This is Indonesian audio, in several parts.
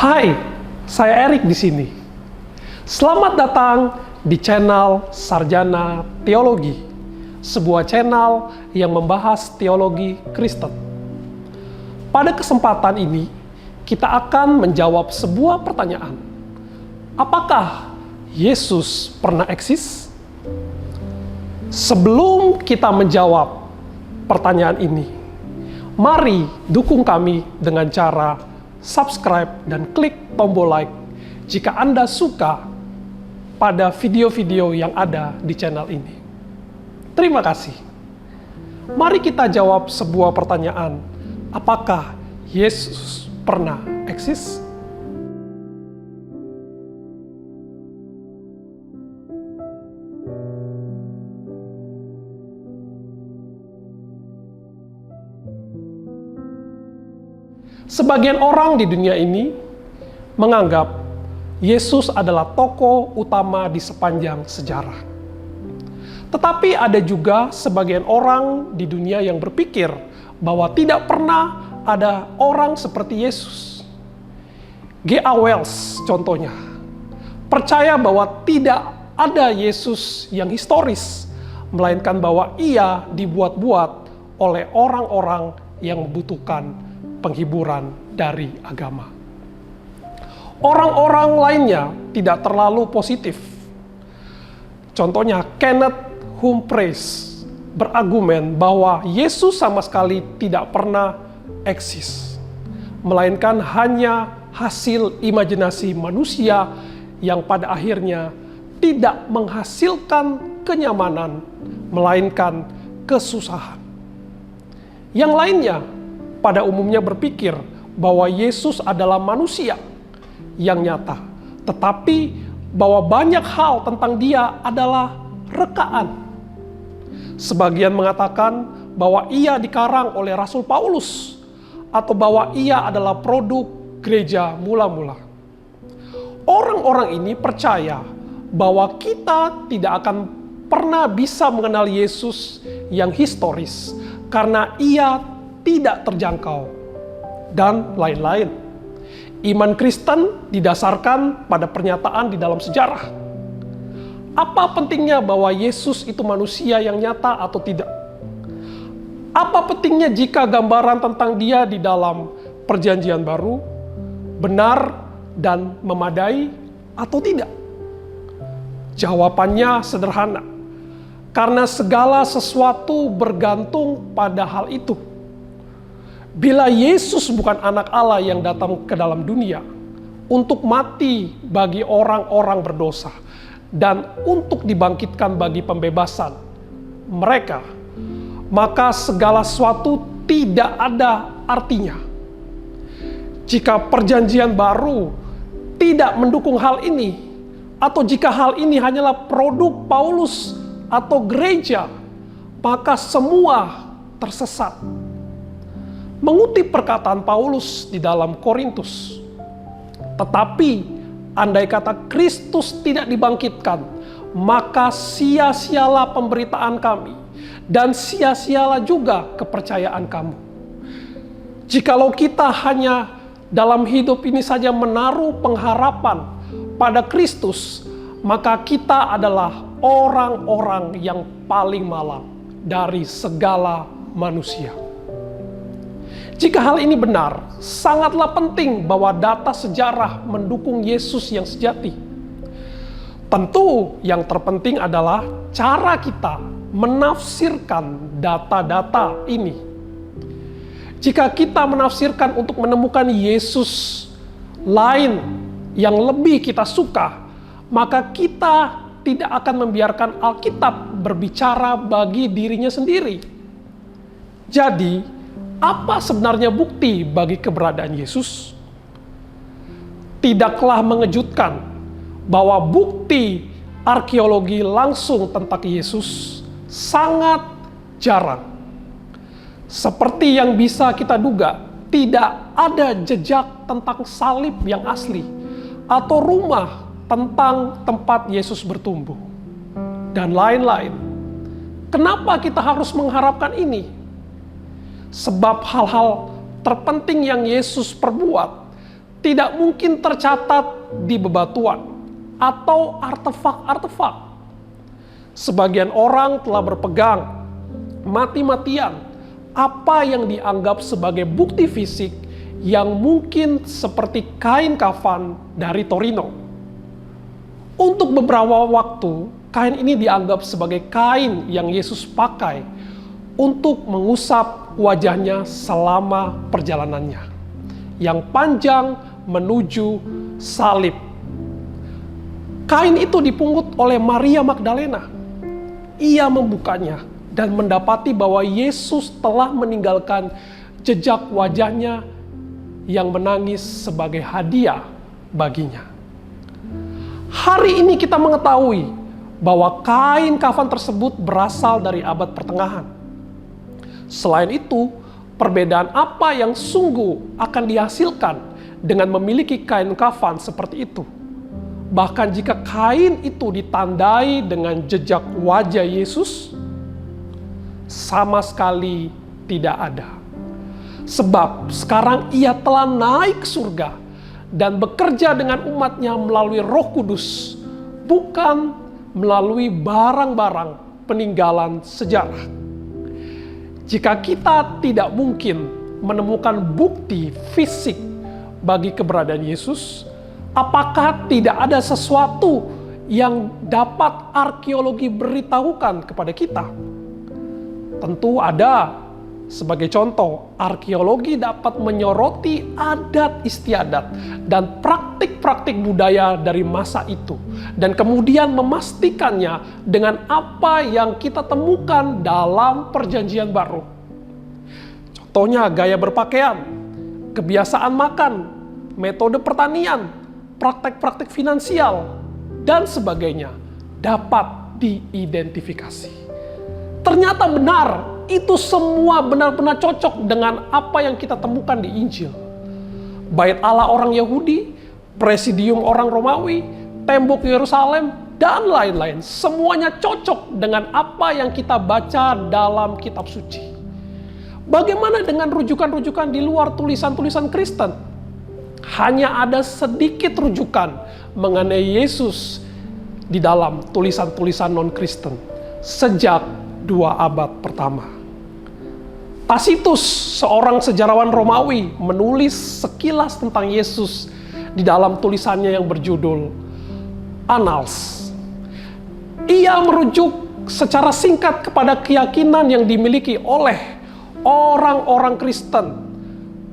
Hai, saya Erik di sini. Selamat datang di channel Sarjana Teologi, sebuah channel yang membahas teologi Kristen. Pada kesempatan ini, kita akan menjawab sebuah pertanyaan. Apakah Yesus pernah eksis? Sebelum kita menjawab pertanyaan ini, mari dukung kami dengan cara subscribe dan klik tombol like jika Anda suka pada video-video yang ada di channel ini. Terima kasih. Mari kita jawab sebuah pertanyaan. Apakah Yesus pernah eksis? Sebagian orang di dunia ini menganggap Yesus adalah tokoh utama di sepanjang sejarah. Tetapi ada juga sebagian orang di dunia yang berpikir bahwa tidak pernah ada orang seperti Yesus. G.A. Wells contohnya, percaya bahwa tidak ada Yesus yang historis, melainkan bahwa ia dibuat-buat oleh orang-orang yang membutuhkan penghiburan dari agama. Orang-orang lainnya tidak terlalu positif. Contohnya Kenneth Humphreys berargumen bahwa Yesus sama sekali tidak pernah eksis, melainkan hanya hasil imajinasi manusia yang pada akhirnya tidak menghasilkan kenyamanan, melainkan kesusahan. Yang lainnya pada umumnya berpikir bahwa Yesus adalah manusia yang nyata, tetapi bahwa banyak hal tentang dia adalah rekaan. Sebagian mengatakan bahwa ia dikarang oleh Rasul Paulus, atau bahwa ia adalah produk gereja mula-mula. Orang-orang ini percaya bahwa kita tidak akan pernah bisa mengenal Yesus yang historis, karena ia tidak terjangkau, dan lain-lain. Iman Kristen didasarkan pada pernyataan di dalam sejarah. Apa pentingnya bahwa Yesus itu manusia yang nyata atau tidak? Apa pentingnya jika gambaran tentang dia di dalam Perjanjian Baru benar dan memadai atau tidak? Jawabannya sederhana, karena segala sesuatu bergantung pada hal itu. Bila Yesus bukan anak Allah yang datang ke dalam dunia untuk mati bagi orang-orang berdosa dan untuk dibangkitkan bagi pembebasan mereka, maka segala sesuatu tidak ada artinya. Jika Perjanjian Baru tidak mendukung hal ini, atau jika hal ini hanyalah produk Paulus atau gereja, maka semua tersesat. Mengutip perkataan Paulus di dalam Korintus, tetapi andai kata Kristus tidak dibangkitkan, maka sia-sialah pemberitaan kami, dan sia-sialah juga kepercayaan kamu. Jikalau kita hanya dalam hidup ini saja menaruh pengharapan pada Kristus, maka kita adalah orang-orang yang paling malang dari segala manusia. Jika hal ini benar, sangatlah penting bahwa data sejarah mendukung Yesus yang sejati. Tentu yang terpenting adalah cara kita menafsirkan data-data ini. Jika kita menafsirkan untuk menemukan Yesus lain yang lebih kita suka, maka kita tidak akan membiarkan Alkitab berbicara bagi dirinya sendiri. Jadi, apa sebenarnya bukti bagi keberadaan Yesus? Tidaklah mengejutkan bahwa bukti arkeologi langsung tentang Yesus sangat jarang. Seperti yang bisa kita duga, tidak ada jejak tentang salib yang asli atau rumah tentang tempat Yesus bertumbuh, dan lain-lain. Kenapa kita harus mengharapkan ini? Sebab hal-hal terpenting yang Yesus perbuat tidak mungkin tercatat di bebatuan atau artefak-artefak. Sebagian orang telah berpegang mati-matian apa yang dianggap sebagai bukti fisik yang mungkin seperti kain kafan dari Torino. Untuk beberapa waktu, kain ini dianggap sebagai kain yang Yesus pakai untuk mengusap wajahnya selama perjalanannya yang panjang menuju salib. Kain itu dipungut oleh Maria Magdalena. Ia membukanya dan mendapati bahwa Yesus telah meninggalkan jejak wajahnya yang menangis sebagai hadiah baginya. Hari ini kita mengetahui bahwa kain kafan tersebut berasal dari abad pertengahan. Selain itu, perbedaan apa yang sungguh akan dihasilkan dengan memiliki kain kafan seperti itu? Bahkan jika kain itu ditandai dengan jejak wajah Yesus, sama sekali tidak ada. Sebab sekarang ia telah naik ke surga dan bekerja dengan umatnya melalui Roh Kudus, bukan melalui barang-barang peninggalan sejarah. Jika kita tidak mungkin menemukan bukti fisik bagi keberadaan Yesus, apakah tidak ada sesuatu yang dapat arkeologi beritahukan kepada kita? Tentu ada. Sebagai contoh, arkeologi dapat menyoroti adat istiadat dan praktik-praktik budaya dari masa itu, dan kemudian memastikannya dengan apa yang kita temukan dalam Perjanjian Baru. Contohnya gaya berpakaian, kebiasaan makan, metode pertanian, praktek-praktek finansial, dan sebagainya dapat diidentifikasi. Ternyata benar, itu semua benar-benar cocok dengan apa yang kita temukan di Injil. Bait Allah orang Yahudi, presidium orang Romawi, tembok Yerusalem, dan lain-lain. Semuanya cocok dengan apa yang kita baca dalam kitab suci. Bagaimana dengan rujukan-rujukan di luar tulisan-tulisan Kristen? Hanya ada sedikit rujukan mengenai Yesus di dalam tulisan-tulisan non-Kristen sejak 2 abad pertama. Tacitus, seorang sejarawan Romawi, menulis sekilas tentang Yesus di dalam tulisannya yang berjudul Annals. Ia merujuk secara singkat kepada keyakinan yang dimiliki oleh orang-orang Kristen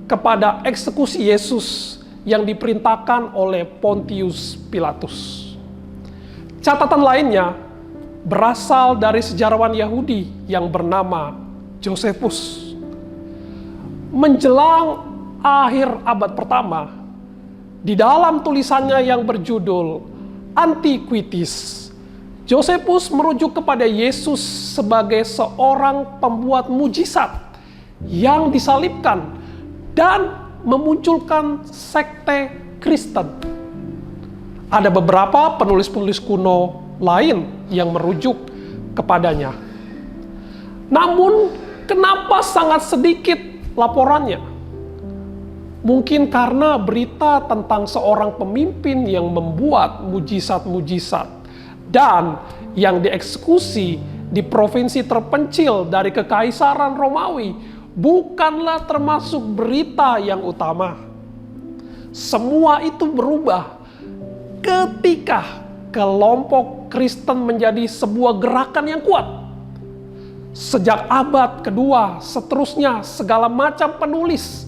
kepada eksekusi Yesus yang diperintahkan oleh Pontius Pilatus. Catatan lainnya berasal dari sejarawan Yahudi yang bernama Josephus. Menjelang akhir abad pertama, di dalam tulisannya yang berjudul Antiquities, Josephus merujuk kepada Yesus sebagai seorang pembuat mujizat yang disalibkan dan memunculkan sekte Kristen. Ada beberapa penulis-penulis kuno lain yang merujuk kepadanya. Namun, kenapa sangat sedikit laporannya? Mungkin karena berita tentang seorang pemimpin yang membuat mujizat-mujizat dan yang dieksekusi di provinsi terpencil dari Kekaisaran Romawi bukanlah termasuk berita yang utama. Semua itu berubah ketika kelompok Kristen menjadi sebuah gerakan yang kuat. Sejak abad kedua, seterusnya segala macam penulis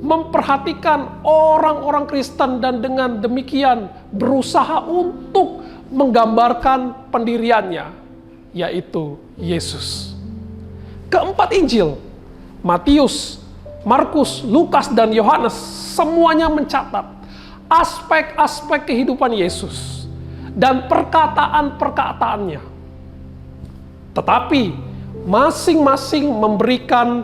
memperhatikan orang-orang Kristen dan dengan demikian berusaha untuk menggambarkan pendiriannya, yaitu Yesus. Keempat Injil, Matius, Markus, Lukas, dan Yohanes, semuanya mencatat aspek-aspek kehidupan Yesus dan perkataan-perkataannya. Tetapi masing-masing memberikan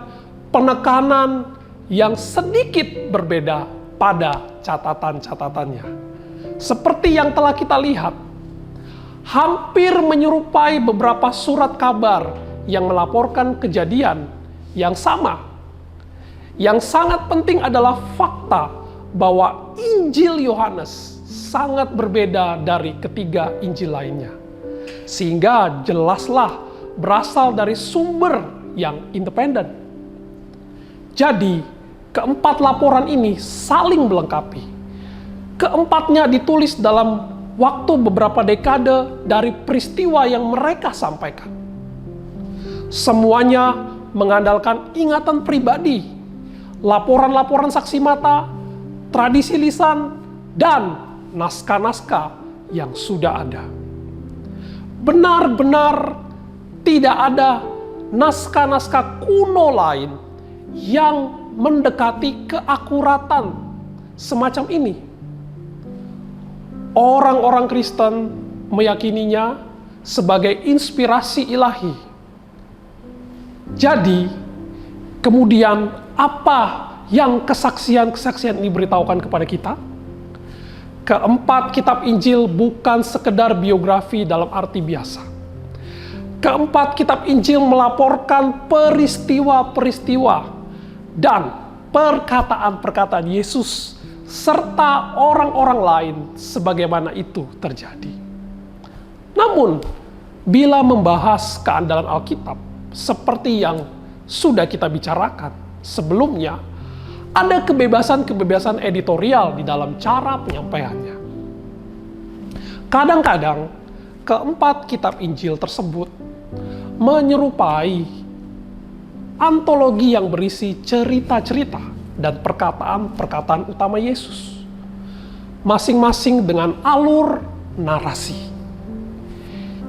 penekanan yang sedikit berbeda pada catatan-catatannya. Seperti yang telah kita lihat, hampir menyerupai beberapa surat kabar yang melaporkan kejadian yang sama. Yang sangat penting adalah fakta bahwa Injil Yohanes sangat berbeda dari ketiga Injil lainnya. Sehingga jelaslah berasal dari sumber yang independen. Jadi, keempat laporan ini saling melengkapi. Keempatnya ditulis dalam waktu beberapa dekade dari peristiwa yang mereka sampaikan. Semuanya mengandalkan ingatan pribadi, laporan-laporan saksi mata, tradisi lisan, dan naskah-naskah yang sudah ada. Benar-benar tidak ada naskah-naskah kuno lain yang mendekati keakuratan semacam ini. Orang-orang Kristen meyakininya sebagai inspirasi ilahi. Jadi, kemudian apa yang kesaksian-kesaksian ini beritahukan kepada kita? Keempat kitab Injil bukan sekedar biografi dalam arti biasa. Keempat kitab Injil melaporkan peristiwa-peristiwa dan perkataan-perkataan Yesus serta orang-orang lain sebagaimana itu terjadi. Namun, bila membahas keandalan Alkitab seperti yang sudah kita bicarakan sebelumnya, ada kebebasan-kebebasan editorial di dalam cara penyampaiannya. Kadang-kadang, keempat kitab Injil tersebut menyerupai antologi yang berisi cerita-cerita dan perkataan-perkataan utama Yesus, masing-masing dengan alur narasi.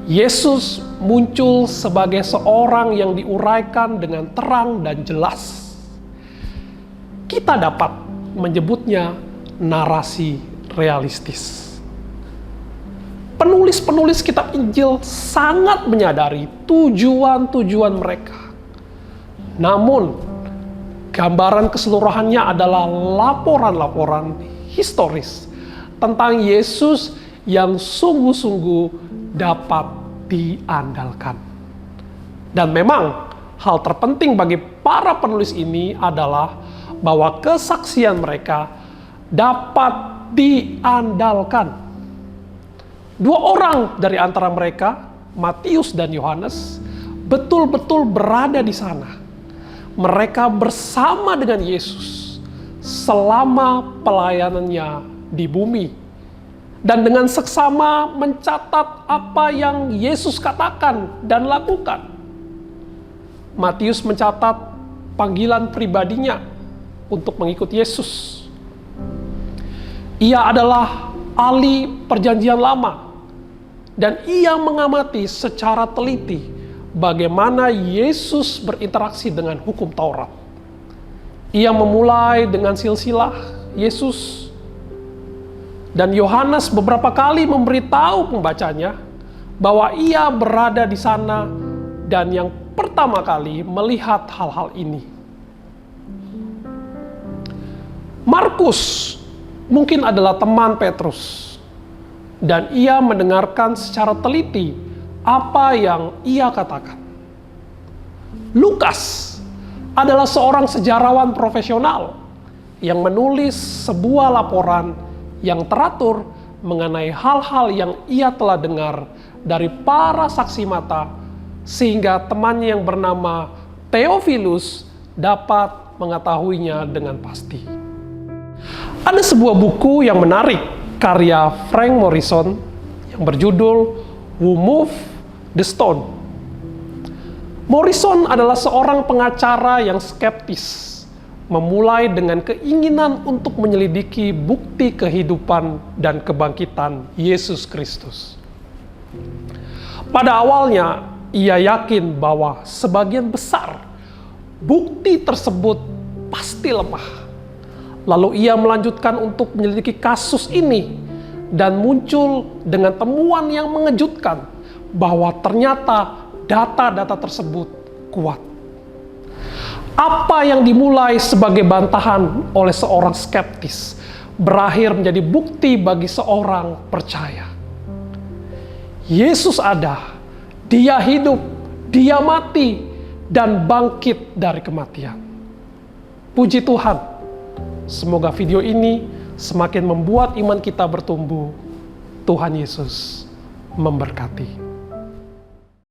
Yesus muncul sebagai seorang yang diuraikan dengan terang dan jelas. Kita dapat menyebutnya narasi realistis. Penulis-penulis kitab Injil sangat menyadari tujuan-tujuan mereka. Namun, gambaran keseluruhannya adalah laporan-laporan historis tentang Yesus yang sungguh-sungguh dapat diandalkan. Dan memang hal terpenting bagi para penulis ini adalah bahwa kesaksian mereka dapat diandalkan. Dua orang dari antara mereka, Matius dan Yohanes, betul-betul berada di sana. Mereka bersama dengan Yesus selama pelayanannya di bumi. Dan dengan seksama mencatat apa yang Yesus katakan dan lakukan. Matius mencatat panggilan pribadinya untuk mengikut Yesus. Ia adalah ahli perjanjian lama. Dan ia mengamati secara teliti bagaimana Yesus berinteraksi dengan hukum Taurat. Ia memulai dengan silsilah Yesus. Dan Yohanes beberapa kali memberitahu pembacanya bahwa ia berada di sana dan yang pertama kali melihat hal-hal ini. Markus mungkin adalah teman Petrus dan ia mendengarkan secara teliti apa yang ia katakan. Lukas adalah seorang sejarawan profesional yang menulis sebuah laporan yang teratur mengenai hal-hal yang ia telah dengar dari para saksi mata, sehingga temannya yang bernama Theophilus dapat mengetahuinya dengan pasti. Ada sebuah buku yang menarik karya Frank Morison yang berjudul Who Moved the Stone. Morison adalah seorang pengacara yang skeptis, memulai dengan keinginan untuk menyelidiki bukti kehidupan dan kebangkitan Yesus Kristus. Pada awalnya, ia yakin bahwa sebagian besar bukti tersebut pasti lemah. Lalu ia melanjutkan untuk menyelidiki kasus ini dan muncul dengan temuan yang mengejutkan bahwa ternyata data-data tersebut kuat. Apa yang dimulai sebagai bantahan oleh seorang skeptis berakhir menjadi bukti bagi seorang percaya. Yesus ada, Dia hidup, Dia mati, dan bangkit dari kematian. Puji Tuhan, semoga video ini semakin membuat iman kita bertumbuh. Tuhan Yesus memberkati.